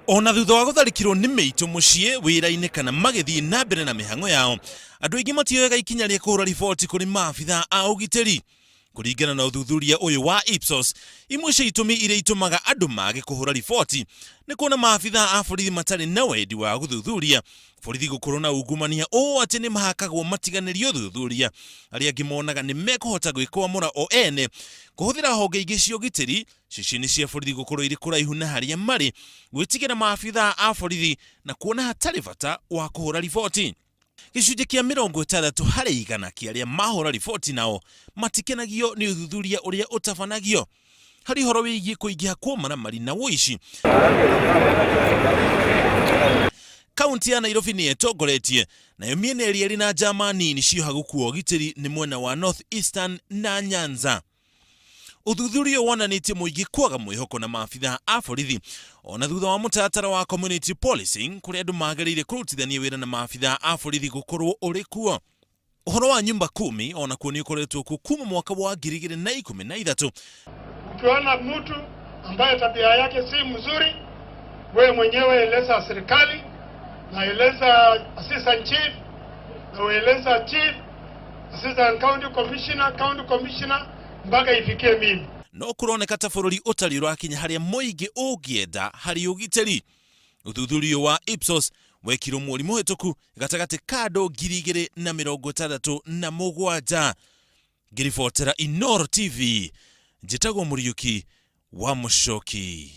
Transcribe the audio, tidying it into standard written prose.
Ona thutha wa gutharikirwo ni meitu mucie wira-ini kana magithii na mbere na mihango yao, andu aingi matioyaga ikinya ria kuhura riboti kuri maabitha a ugitiri. Kuringana na uthuthuria uyu wa Ipsos, imwe cia itumi iria itumaga andu mage kuhura riboti ni kuona maabitha a borithi matari na wendi wa guthuthuria. Borithi gukorwo na ungumania o ati ni mahakagwo matiganirio uthuthuria, aria angi monaga ni mekuhota gwikwamura o ene kuhuthira honge ingi cia ugitiri, ceceni cia borithi gukorwo iri kuraihu na haria mari, gwitigira maabitha a borithi na kuona hatari bata wa kuhura riboti. Gicunjĩ kia 60% harĩ igana kia aria mahura riboti nao matikenagio ni uthuthuria uria utabanagio. Hari horo wigie kuingiha kwa maramari na woici, kaunti ya Nairobi ni etongoretie, nayo miena ĩrĩa ĩrĩ na njama nini cioha gũkua ũgitĩri ni mwena wa North Eastern na Nyanza. Uthuthuria wonanĩtie mũingĩ kwaga mwĩhoko na maabitha a borithi, ona thutha wa mũtaratara wa community policing kũrĩa andũ magĩrĩire kũrutithania wĩra na maabitha a borithi gũkorwo ũrĩ kuo. Ũhoro wa nyumba 10 ona kuo nĩ ũkoretwo kuo kuma mwaka wa 2013. Ukiona mtu ambaye tabia yake si mzuri, wewe mwenyewe eleza serikali na eleza assistant chief na eleza chief, assistant county commissioner mpaka ifikie mimi. No kuroneka ta bũrũri ũtarĩ ũrakinya harĩa mũingĩ ũngĩenda harĩ ũgitĩri. Uthuthuria wa Ipsos wekirwo mweri mũhĩtũku gatagatĩ ka andũ 2067. Ngĩribotera Inooro TV, njĩtagwo Mũriũki wa Mũcoki.